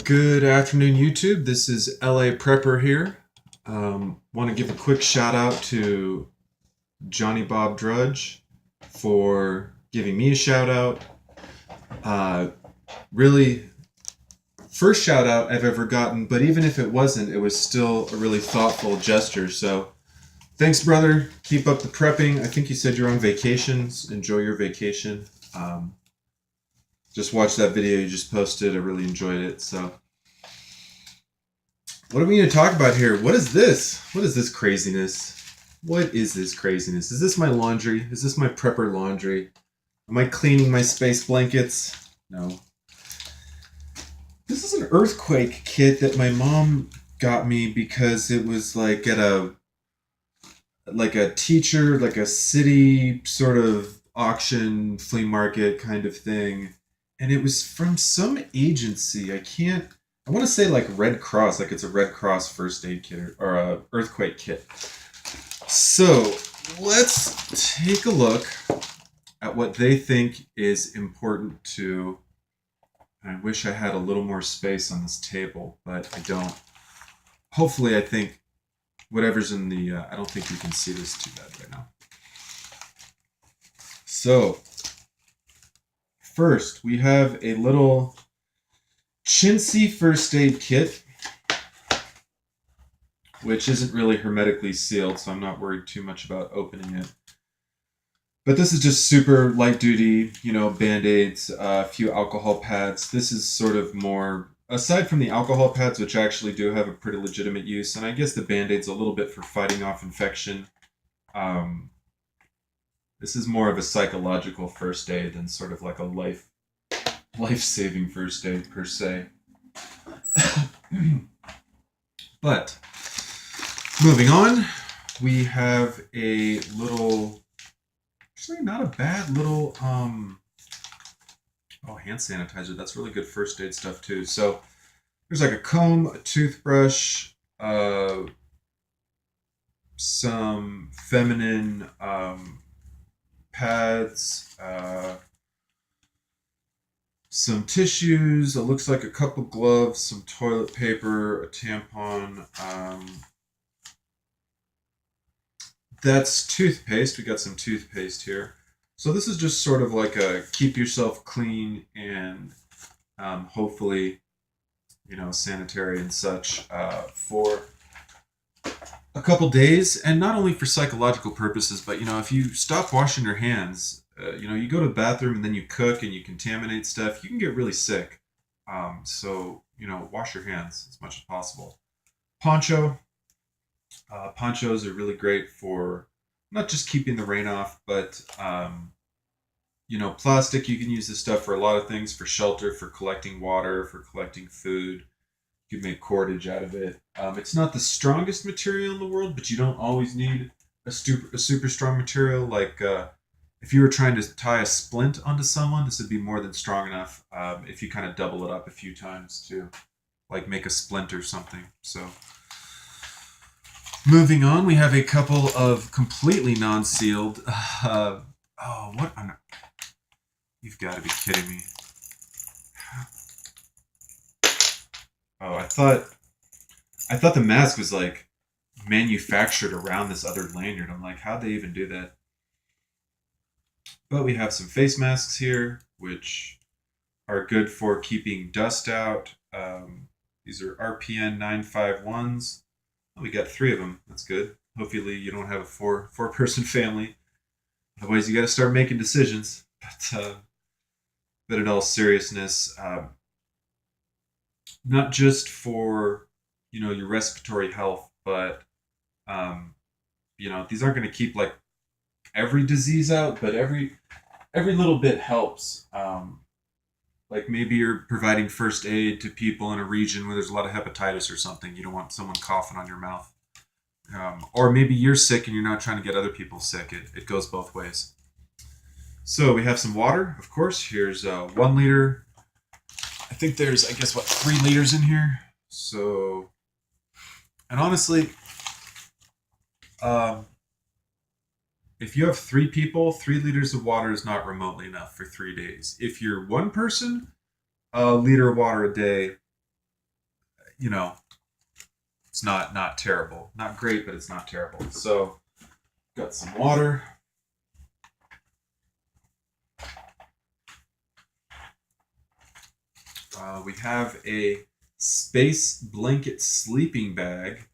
Good afternoon, YouTube. This is LA Prepper here. Want to give a quick shout out to Johnny Bob Drudge for giving me a shout out. Really, first shout out I've ever gotten, but even if it wasn't, it was still a really thoughtful gesture. So thanks, brother. Keep up the prepping. I think you said you're on vacations. Enjoy your vacation. Just watched that video you just posted. I really enjoyed it. So, what are we going to talk about here? What is this? What is this craziness? What is this craziness? Is this my laundry? Is this my prepper laundry? Am I cleaning my space blankets? No. This is an earthquake kit that my mom got me because it was like at a teacher, like a city sort of auction, flea market kind of thing. And it was from some agency. I want to say like Red Cross, like it's a Red Cross first aid kit or a earthquake kit. So let's take a look at what they think is important to. I wish I had a little more space on this table, but I don't. Hopefully, I think whatever's in the. I don't think you can see this too bad right now. So first, we have a little chintzy first aid kit, which isn't really hermetically sealed, so I'm not worried too much about opening it. But this is just super light duty, Band-Aids, a few alcohol pads. This is sort of more, aside from the alcohol pads, which actually do have a pretty legitimate use, and I guess the Band-Aid's a little bit for fighting off infection. This is more of a psychological first aid than sort of like a life-saving first aid per se. But moving on, we have a little, actually not a bad little hand sanitizer. That's really good first aid stuff too. So there's like a comb, a toothbrush, some feminine pads, some tissues, it looks like a couple gloves, some toilet paper, a tampon. That's toothpaste. We got some toothpaste here. So this is just sort of like a keep yourself clean and hopefully, sanitary and such for a couple days, and not only for psychological purposes, but if you stop washing your hands, you go to the bathroom and then you cook and you contaminate stuff, you can get really sick. So wash your hands as much as possible. Poncho. Ponchos are really great for not just keeping the rain off, but plastic. You can use this stuff for a lot of things: for shelter, for collecting water, for collecting food. You can make cordage out of it. It's not the strongest material in the world, but you don't always need a super strong material. Like if you were trying to tie a splint onto someone, this would be more than strong enough if you kind of double it up a few times to like make a splint or something. So moving on, we have a couple of completely non-sealed. What? You've got to be kidding me. Oh, I thought the mask was like manufactured around this other lanyard. I'm like, how'd they even do that? But we have some face masks here, which are good for keeping dust out. These are RPN 951s. Oh, we got 3 of them. That's good. Hopefully you don't have a four-person family. Otherwise you got to start making decisions. But in all seriousness, not just for your respiratory health, but these aren't going to keep like every disease out, but every little bit helps. Like maybe you're providing first aid to people in a region where there's a lot of hepatitis or something. You don't want someone coughing on your mouth. Or maybe you're sick and you're not trying to get other people sick. It goes both ways. So we have some water, of course. Here's 1 liter. I think there's, 3 liters in here. So, and honestly, if you have 3 people, 3 liters of water is not remotely enough for 3 days. If you're one person, a liter of water a day you know, it's not terrible. Not great, but it's not terrible. So got some water. We have a space blanket sleeping bag.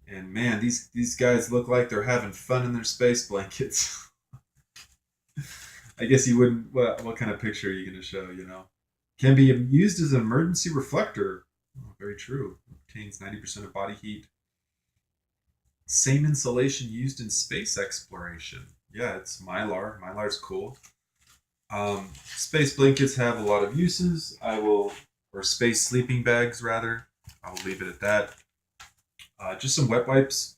And man, these guys look like they're having fun in their space blankets. I guess you wouldn't. What kind of picture are you going to show? Can be used as an emergency reflector. Oh, very true. Obtains 90% of body heat. Same insulation used in space exploration. Yeah, it's Mylar. Mylar's cool. Space blankets have a lot of uses. Or space sleeping bags rather. I'll leave it at that. Just some wet wipes.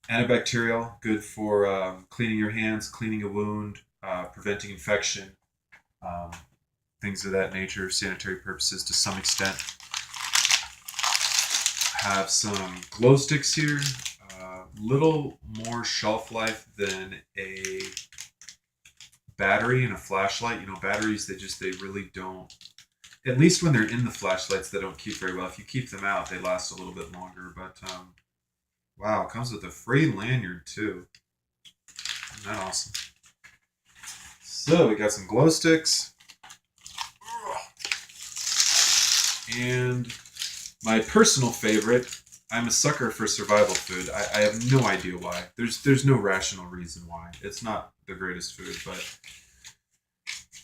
Antibacterial, good for cleaning your hands, cleaning a wound, preventing infection, things of that nature, sanitary purposes to some extent. Have some glow sticks here. Little more shelf life than a battery and a flashlight. Batteries, they really don't, at least when they're in the flashlights, they don't keep very well. If you keep them out, they last a little bit longer. But wow, it comes with a free lanyard too. Isn't that awesome? So we got some glow sticks. And my personal favorite, I'm a sucker for survival food. I have no idea why. There's no rational reason why. It's not the greatest food, but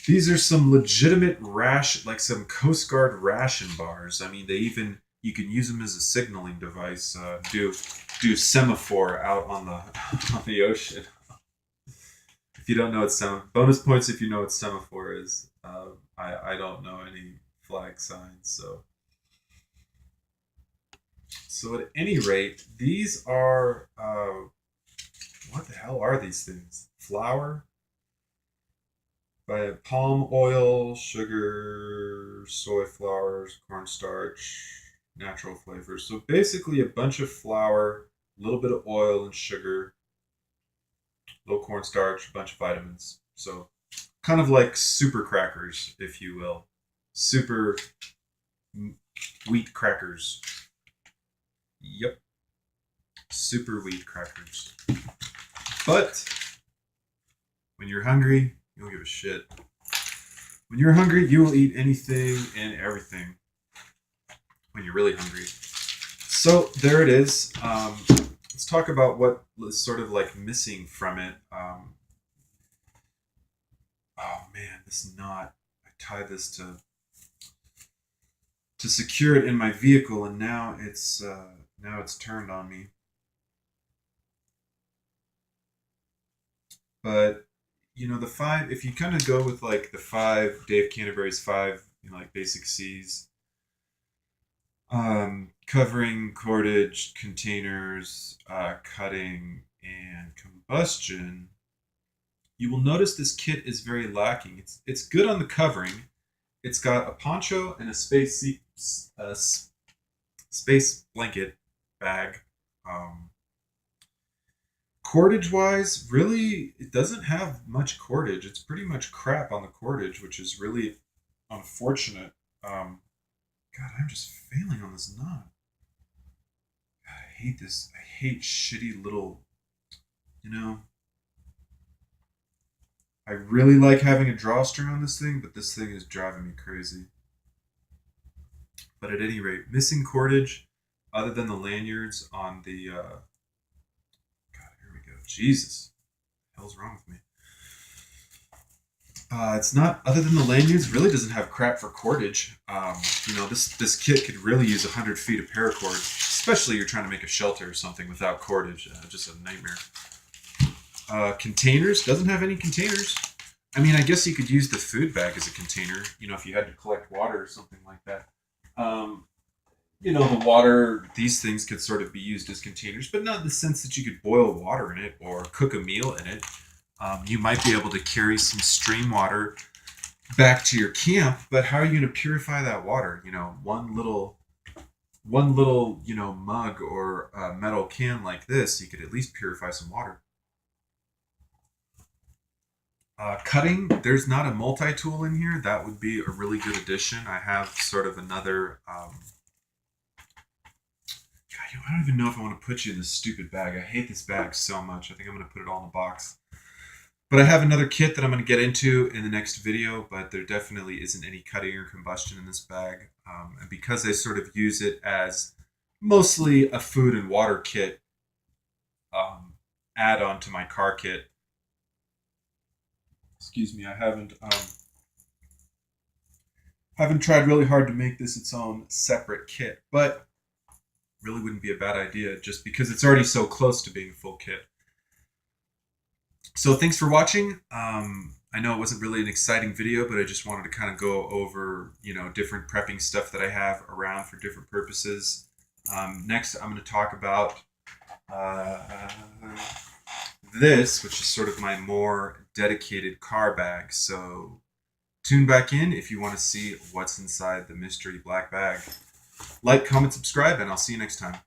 these are some legitimate like some Coast Guard ration bars. I mean, you can use them as a signaling device. Do semaphore out on the ocean. If you don't know what bonus points if you know what semaphore is. I don't know any flag signs, so at any rate, these are what the hell are these things? Flour, by palm oil, sugar, soy flours, cornstarch, natural flavors. So basically, a bunch of flour, a little bit of oil and sugar, a little cornstarch, a bunch of vitamins. So kind of like super crackers, if you will. Super wheat crackers. Yep. Super wheat crackers. But when you're hungry, you don't give a shit. When you're hungry, you will eat anything and everything. When you're really hungry. So there it is. Let's talk about what is sort of like missing from it. Oh man, this knot. I tied this to secure it in my vehicle, and now it's turned on me. But the five, if you kind of go with like the five, Dave Canterbury's five, like basic C's, covering, cordage, containers, cutting, and combustion, you will notice this kit is very lacking. It's good on the covering. It's got a poncho and a space blanket bag. Cordage wise, really, it doesn't have much cordage. It's pretty much crap on the cordage, which is really unfortunate. God, I'm just failing on this knot. God, I hate this. I hate shitty little, I really like having a drawstring on this thing, but this thing is driving me crazy. But at any rate, missing cordage, other than the lanyards on the, God, here we go. Jesus. What the hell's wrong with me? It's not, other than the lanyards, really doesn't have crap for cordage. This kit could really use 100 feet of paracord, especially you're trying to make a shelter or something without cordage. Just a nightmare. Containers, doesn't have any containers. I mean, I guess you could use the food bag as a container, if you had to collect water or something like that. The water, these things could sort of be used as containers, but not in the sense that you could boil water in it or cook a meal in it. You might be able to carry some stream water back to your camp, but how are you going to purify that water? One little mug or a metal can like this, you could at least purify some water. Cutting, there's not a multi-tool in here. That would be a really good addition. I have sort of another I don't even know if I want to put you in this stupid bag. I hate this bag so much. I think I'm going to put it all in a box. But I have another kit that I'm going to get into in the next video, but there definitely isn't any cutting or combustion in this bag. And because I sort of use it as mostly a food and water kit add-on to my car kit, excuse me, I haven't tried really hard to make this its own separate kit, but really wouldn't be a bad idea just because it's already so close to being a full kit. So thanks for watching. I know it wasn't really an exciting video, but I just wanted to kind of go over, different prepping stuff that I have around for different purposes. Next, I'm going to talk about this, which is sort of my more dedicated car bag. So tune back in if you want to see what's inside the mystery black bag. Like, comment, subscribe, and I'll see you next time.